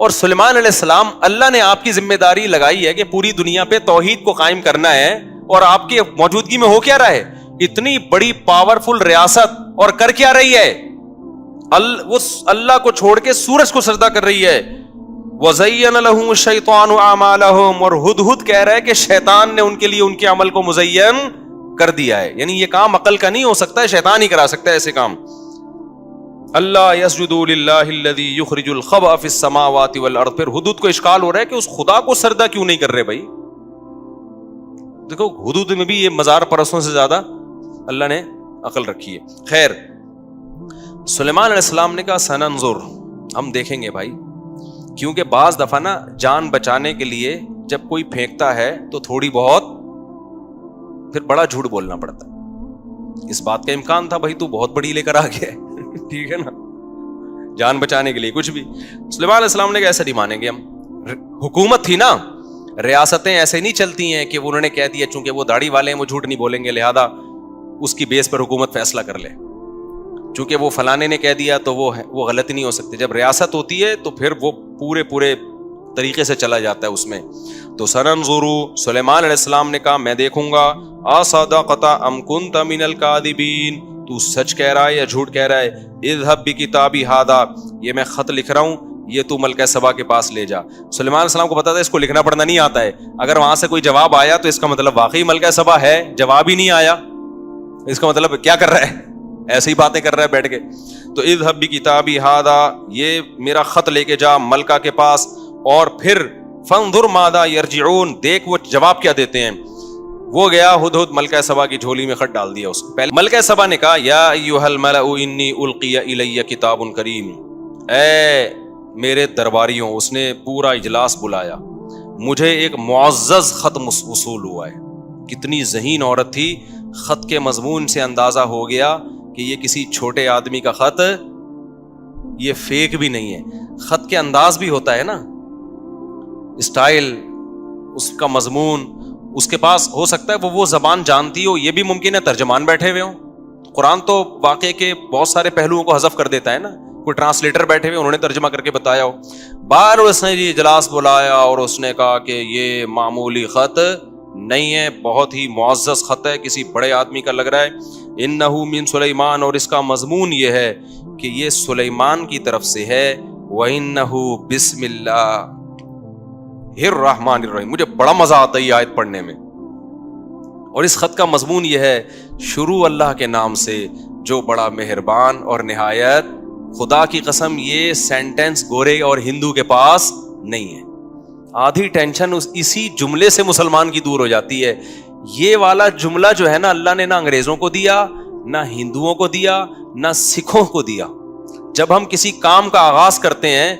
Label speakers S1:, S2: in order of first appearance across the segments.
S1: اور سلیمان علیہ السلام, اللہ نے آپ کی ذمہ داری لگائی ہے کہ پوری دنیا پہ توحید کو قائم کرنا ہے, اور آپ کی موجودگی میں ہو کیا رہا ہے؟ اتنی بڑی پاورفل ریاست, اور کر کیا رہی ہے؟ وہ اللہ کو چھوڑ کے سورج کو سجدہ کر رہی ہے. وَزَيَّنَ لَهُمُ الشَّيْطَانُ أَعْمَالَهُمْ, اور ہدہد کہہ رہا ہے کہ شیطان نے ان کے لیے ان کے عمل کو مزین کر دیا ہے. یعنی یہ کام عقل کا نہیں ہو سکتا ہے, شیطان ہی کرا سکتا ہے ایسے کام. اللہ یسجدوا للہ الذی یخرج الخبأ فی السماوات والارض. پھر ہدہد کو اشکال ہو رہا ہے کہ اس خدا کو سجدہ کیوں نہیں کر رہے بھائی؟ دیکھو ہدہد میں بھی یہ مزار پرستوں سے زیادہ اللہ نے عقل رکھی ہے. خیر, سلیمان علیہ السلام نے کہا سننظر, ہم دیکھیں گے بھائی, کیونکہ بعض دفعہ نا جان بچانے کے لیے جب کوئی پھینکتا ہے تو تھوڑی بہت پھر بڑا جھوٹ بولنا پڑتا ہے. اس بات کا امکان تھا بھائی تو بہت بڑی لے کر آ گیا ہے, ٹھیک ہے نا, جان بچانے کے لیے کچھ بھی. سلیمان علیہ السلام نے کہا ایسا نہیں مانیں گے ہم, حکومت تھی نا, ریاستیں ایسے نہیں چلتی ہیں کہ انہوں نے کہہ دیا چونکہ وہ داڑھی والے ہیں وہ جھوٹ نہیں بولیں گے لہذا اس کی بیس پر حکومت فیصلہ کر لے, چونکہ وہ فلانے نے کہہ دیا تو وہ غلط نہیں ہو سکتے. جب ریاست ہوتی ہے تو پھر وہ پورے طریقے سے چلا جاتا ہے اس میں. تو سننظروا, سلیمان علیہ السلام نے کہا میں دیکھوں گا, اصدقت ام کنت من الکاذبین, تو سچ کہہ رہا ہے یا جھوٹ کہہ رہا ہے. اذهب بکتابی ھذا, یہ میں خط لکھ رہا ہوں, یہ تو ملکہ سبا کے پاس لے جا. سلیمان علیہ السلام کو پتا تھا اس کو لکھنا پڑھنا نہیں آتا ہے, اگر وہاں سے کوئی جواب آیا تو اس کا مطلب واقعی ملکہ سبا ہے, جواب ہی نہیں آیا اس کا مطلب کیا کر رہا ہے, ایسی ہی باتیں کر رہا ہے بیٹھ کے. تو اذهب بکتابی ھذا, یہ میرا خط لے کے جا ملکہ کے پاس, اور پھر فانظر ماذا یرجعون, دیکھ وہ جواب کیا دیتے ہیں. وہ گیا ہدہد ملکہ سبا کی جھولی میں خط ڈال دیا اس کو. پہلے ملکہ سبا نے کہا یا ایھا الملأ انی القی الی کتاب کریم, اے میرے درباریوں, اس نے پورا اجلاس بلایا, مجھے ایک معزز خط وصول ہوا ہے. کتنی ذہین عورت تھی, خط کے مضمون سے اندازہ ہو گیا کہ یہ کسی چھوٹے آدمی کا خط, یہ فیک بھی نہیں ہے. خط کے انداز بھی ہوتا ہے نا, اسٹائل, اس کا مضمون, اس کے پاس ہو سکتا ہے وہ زبان جانتی ہو, یہ بھی ممکن ہے ترجمان بیٹھے ہوئے ہوں. قرآن تو واقعے کے بہت سارے پہلوؤں کو حذف کر دیتا ہے نا, کوئی ٹرانسلیٹر بیٹھے ہوئے انہوں نے ترجمہ کر کے بتایا ہو. بار اس نے یہ اجلاس بلایا اور اس نے کہا کہ یہ معمولی خط نہیں ہے, بہت ہی معزز خط ہے, کسی بڑے آدمی کا لگ رہا ہے. انہ من سلیمان, اور اس کا مضمون یہ ہے کہ یہ سلیمان کی طرف سے ہے. وَإِنَّهُ بسم اللہ الرحمن الرحیم, مجھے بڑا مزہ آتا ہے یہ آیت پڑھنے میں. اور اس خط کا مضمون یہ ہے, شروع اللہ کے نام سے جو بڑا مہربان اور نہایت. خدا کی قسم یہ سینٹنس گورے اور ہندو کے پاس نہیں ہے. آدھی ٹینشن اسی جملے سے مسلمان کی دور ہو جاتی ہے. یہ والا جملہ جو ہے نا, اللہ نے نہ انگریزوں کو دیا, نہ ہندوؤں کو دیا, نہ سکھوں کو دیا. جب ہم کسی کام کا آغاز کرتے ہیں,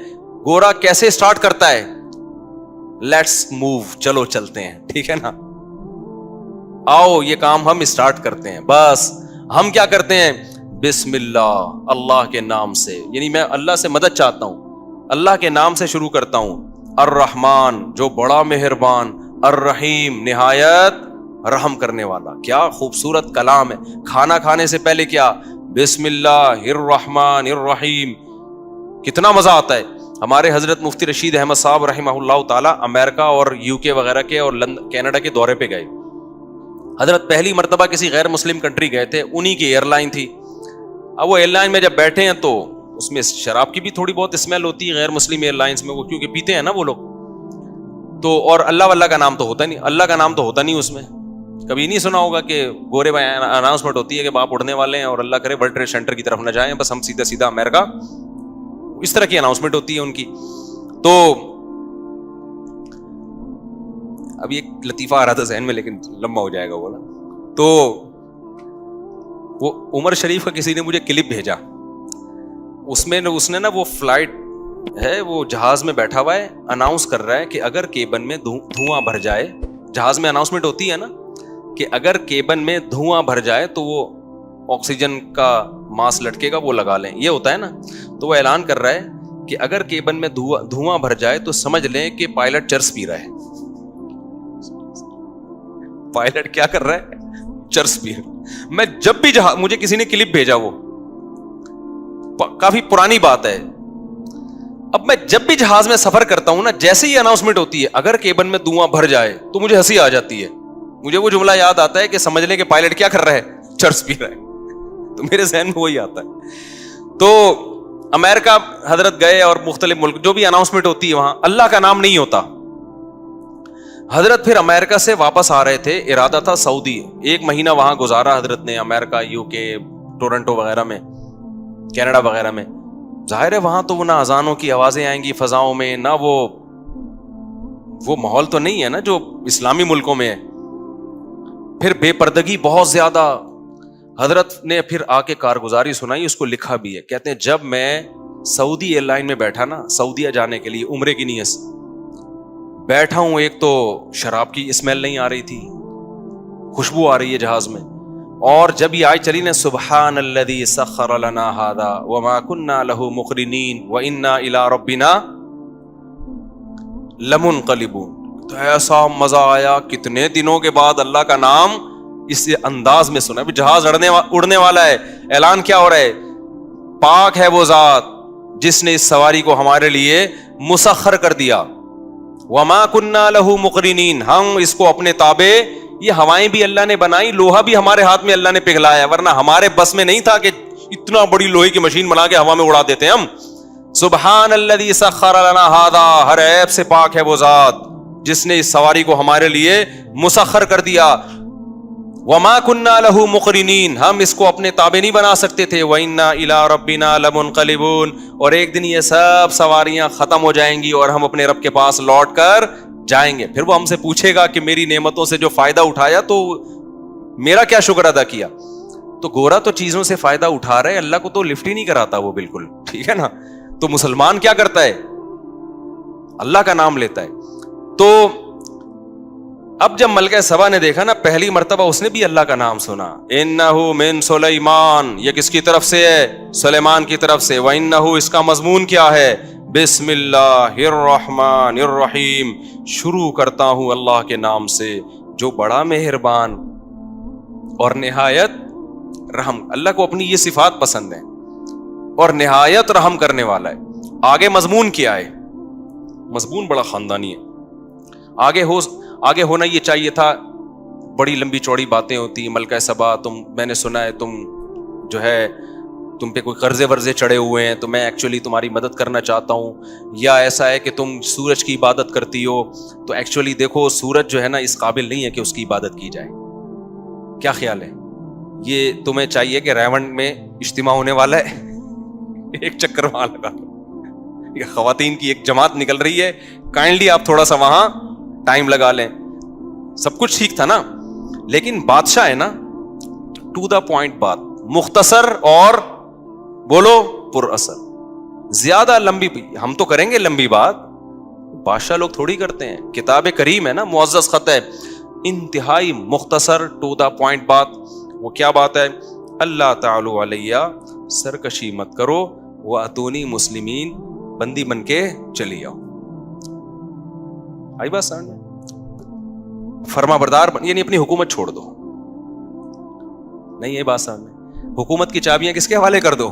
S1: گورا کیسے سٹارٹ کرتا ہے, لیٹس موو, چلو چلتے ہیں, ٹھیک ہے نا, آؤ یہ کام ہم اسٹارٹ کرتے ہیں. بس ہم کیا کرتے ہیں, بسم اللہ, اللہ کے نام سے, یعنی میں اللہ سے مدد چاہتا ہوں, اللہ کے نام سے شروع کرتا ہوں. الرحمن, جو بڑا مہربان, الرحیم, نہایت رحم کرنے والا. کیا خوبصورت کلام ہے. کھانا کھانے سے پہلے کیا, بسم اللہ الرحمن الرحیم. کتنا مزہ آتا ہے. ہمارے حضرت مفتی رشید احمد صاحب رحمہ اللہ تعالی امریکہ اور یو کے وغیرہ کے اور کینیڈا کے دورے پہ گئے. حضرت پہلی مرتبہ کسی غیر مسلم کنٹری گئے تھے, انہی کی ایئر لائن تھی. اب وہ ایئر لائن میں جب بیٹھے ہیں تو اس میں شراب کی بھی تھوڑی بہت اسمیل ہوتی ہے غیر مسلم ایئر لائنس میں, وہ کیونکہ پیتے ہیں نا وہ لوگ. تو اور اللہ واللہ کا نام تو ہوتا نہیں, اللہ کا نام تو ہوتا نہیں اس میں. کبھی نہیں سنا ہوگا کہ گورے میں اناؤنسمنٹ ہوتی ہے کہ آپ اڑنے والے ہیں اور اللہ کرے ورلڈ ٹریڈ سینٹر کی طرف نہ جائیں, بس ہم سیدھا سیدھا امریکہ, اس طرح کی اناؤنسمنٹ ہوتی ہے ان کی. تو اب یہ لطیفہ آ رہا تھا ذہن میں لیکن لمبا ہو جائے گا وہ نا. تو وہ عمر شریف کا کسی نے مجھے کلپ بھیجا, اس نے نا وہ فلائٹ ہے, وہ جہاز میں بیٹھا ہوا ہے, اناؤنس کر رہا ہے کہ اگر کیبن میں دھواں بھر جائے, جہاز میں اناؤنسمنٹ ہوتی ہے نا کہ اگر کیبن میں دھواں بھر جائے تو وہ آکسیجن کا ماسک لٹکے گا وہ لگا لیں, یہ ہوتا ہے نا. تو وہ اعلان کر رہا ہے کہ اگر کیبن میں دھواں بھر جائے تو سمجھ لیں کہ پائلٹ چرس پی رہا ہے. پائلٹ کیا کر رہا ہے, چرس پی رہا. میں جب بھی مجھے کسی نے کلپ بھیجا, وہ کافی پرانی بات ہے, اب میں جب بھی جہاز میں سفر کرتا ہوں نا، جیسے ہی اناؤنسمنٹ ہوتی ہے اگر کیبن میں دھواں بھر جائے تو مجھے ہنسی آ جاتی ہے. مجھے وہ جملہ یاد آتا ہے کہ سمجھ لیں کہ پائلٹ کیا کر رہا ہے، چرس پی رہا ہے. تو میرے ذہن میں وہی آتا ہے. تو امریکہ حضرت گئے اور مختلف ملک جو بھی اناؤنسمنٹ ہوتی ہے وہاں اللہ کا نام نہیں ہوتا. حضرت پھر امریکہ سے واپس آ رہے تھے، ارادہ تھا سعودی، 1 مہینہ وہاں گزارا حضرت نے، امریکہ، یو کے، ٹورنٹو وغیرہ میں، کینیڈا وغیرہ میں. ظاہر ہے وہاں تو وہ نہ اذانوں کی آوازیں آئیں گی فضاؤں میں، نہ وہ ماحول تو نہیں ہے نا جو اسلامی ملکوں میں ہے. پھر بے پردگی بہت زیادہ. حضرت نے پھر آ کے کارگزاری سنائی، اس کو لکھا بھی ہے. کہتے ہیں جب میں سعودی ایئر لائن میں بیٹھا نا، سعودیہ جانے کے لیے عمرے کی نیت سے بیٹھا ہوں، ایک تو شراب کی اسمیل نہیں آ رہی تھی، خوشبو آ رہی ہے جہاز میں. اور جب یہ آیت چلی نا سبحان الذی سخر لنا ھذا وما كنا له مقرنین وانا الی ربنا لمنقلبون، تو ایسا مزہ آیا. کتنے دنوں کے بعد اللہ کا نام اس انداز میں سنا. جہاز اڑنے والا ہے، اعلان کیا ہو رہا ہے، پاک ہے وہ ذات جس نے اس سواری کو ہمارے لیے مسخر کر دیا. وما كنا له مقرنین، ہم اس کو اپنے تابع، یہ ہوائیں بھی اللہ نے بنائی، لوہا بھی ہمارے ہاتھ میں اللہ نے پگھلایا، ورنہ ہمارے بس میں نہیں تھا کہ اتنا بڑی لوہے کی مشین بنا کے ہوا میں اڑا دیتے ہم. سبحان الذی سخر لنا ھذا، ہر عیب سے پاک ہے وہ ذات جس نے اس سواری کو ہمارے لیے مسخر کر دیا. وما كنا له مقرنین، ہم اس کو اپنے تابع نہیں بنا سکتے تھے. وَإِنَّا إِلَىٰ رَبِّنَا لَمُنْقَلِبُونَ، اور ایک دن یہ سب سواریاں ختم ہو جائیں گی اور ہم اپنے رب کے پاس لوٹ کر جائیں گے. پھر وہ ہم سے پوچھے گا کہ میری نعمتوں سے جو فائدہ اٹھایا تو میرا کیا شکر ادا کیا. تو گورا تو چیزوں سے فائدہ اٹھا رہا ہے، اللہ کو تو لفٹ ہی نہیں کراتا وہ بالکل، ٹھیک ہے نا. تو مسلمان کیا کرتا ہے، اللہ کا نام لیتا ہے. تو اب جب ملکہ سبا نے دیکھا نا، پہلی مرتبہ اس نے بھی اللہ کا نام سنا، انہو من سلیمان، یہ کس کی طرف سے ہے، سلیمان کی طرف سے. وانہو، اس کا مضمون کیا ہے، بسم اللہ الرحمن الرحیم، شروع کرتا ہوں اللہ کے نام سے جو بڑا مہربان اور نہایت رحم. اللہ کو اپنی یہ صفات پسند ہے اور نہایت رحم کرنے والا ہے. آگے مضمون کیا ہے، مضمون بڑا خاندانی ہے. آگے ہونا یہ چاہیے تھا، بڑی لمبی چوڑی باتیں ہوتی. ملکہ سبا، میں نے سنا ہے تم جو ہے تم پہ کوئی قرضے ورزے چڑھے ہوئے ہیں، تو میں ایکچولی تمہاری مدد کرنا چاہتا ہوں. یا ایسا ہے کہ تم سورج کی عبادت کرتی ہو، تو ایکچولی دیکھو سورج جو ہے نا اس قابل نہیں ہے کہ اس کی عبادت کی جائے. کیا خیال ہے، یہ تمہیں چاہیے کہ ریونڈ میں اجتماع ہونے والا ہے، ایک چکر وہاں لگا لو. یہ خواتین کی ایک جماعت نکل رہی ہے، کائنڈلی آپ تھوڑا سا وہاں ٹائم لگا لیں. سب کچھ ٹھیک تھا نا، لیکن بادشاہ ہے نا، ٹو دا پوائنٹ بات، مختصر اور بولو پر اثر. زیادہ لمبی ہم تو کریں گے لمبی بات، بادشاہ لوگ تھوڑی کرتے ہیں. کتاب کریم ہے نا، معزز خط ہے، انتہائی مختصر ٹو دا پوائنٹ بات. وہ کیا بات ہے، اللہ تعالی علیہ، سرکشی مت کرو، واتونی مسلمین، بندی بن کے چلی آؤ. آئی بات سمجھ میں، فرما بردار یعنی اپنی حکومت چھوڑ دو. نہیں یہ بات سمجھ میں، حکومت کی چابیاں کس کے حوالے کر دو،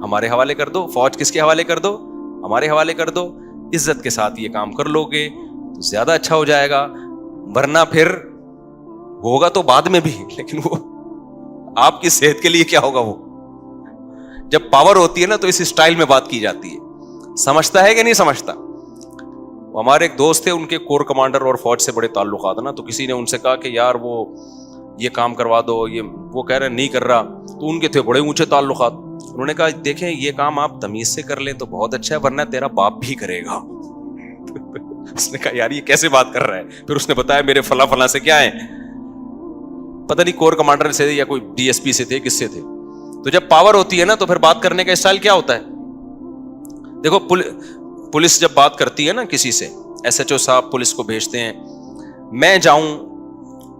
S1: ہمارے حوالے کر دو. فوج کس کے حوالے کر دو، ہمارے حوالے کر دو. عزت کے ساتھ یہ کام کر لو گے تو زیادہ اچھا ہو جائے گا. ورنہ پھر ہوگا تو بعد میں بھی، لیکن وہ آپ کی صحت کے لیے کیا ہوگا. وہ جب پاور ہوتی ہے نا تو اس اسٹائل میں بات کی جاتی ہے. سمجھتا ہے کہ نہیں سمجھتا. ہمارے ایک دوست تھے، ان کے کور کمانڈر اور فوج سے بڑے تعلقات نا، تو کسی نے ان سے کہا کہ یار وہ یہ کام کروا دو، وہ کہہ رہے نہیں کر رہا. تو ان کے تھے بڑے اونچے تعلقات. انہوں نے کہا دیکھیں یہ کام آپ تمیز سے کر لیں تو بہت اچھا ہے، ورنہ تیرا باپ بھی کرے گا. اس نے کہا یار یہ کیسے بات کر رہا ہے. پھر اس نے بتایا میرے فلاں فلاں سے کیا ہے، پتہ نہیں کور کمانڈر سے یا کوئی ڈی ایس پی سے تھے، کس سے تھے. تو جب پاور ہوتی ہے نا تو پھر بات کرنے کا اسٹائل کیا ہوتا ہے. دیکھو پولیس جب بات کرتی ہے نا کسی سے، ایس ایچ او صاحب پولیس کو بھیجتے ہیں، میں جاؤں،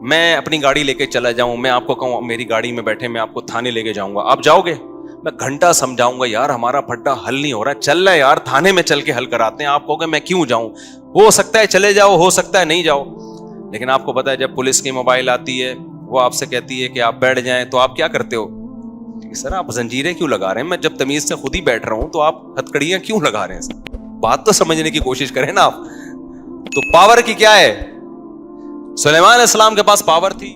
S1: میں اپنی گاڑی لے کے چلا جاؤں، میں آپ کو کہوں میری گاڑی میں بیٹھے میں آپ کو تھانے لے کے جاؤں گا، آپ جاؤ گے؟ میں گھنٹہ سمجھاؤں گا یار ہمارا پھڈا حل نہیں ہو رہا ہے، چل رہا ہے یار تھانے میں چل کے حل کراتے ہیں. آپ کہو گے میں کیوں جاؤں، ہو سکتا ہے چلے جاؤ، ہو سکتا ہے نہیں جاؤ. لیکن آپ کو پتا ہے جب پولیس کی موبائل آتی ہے وہ آپ سے کہتی ہے کہ آپ بیٹھ جائیں، تو آپ کیا کرتے ہو، کہ سر آپ زنجیریں کیوں لگا رہے ہیں, میں جب تمیز سے خود ہی بیٹھ رہا ہوں تو آپ ہتھکڑیاں کیوں لگا رہے ہیں سر؟ بات تو سمجھنے کی کوشش کریں نا آپ. تو پاور کی کیا ہے, سلیمان علیہ السلام کے پاس پاور تھی.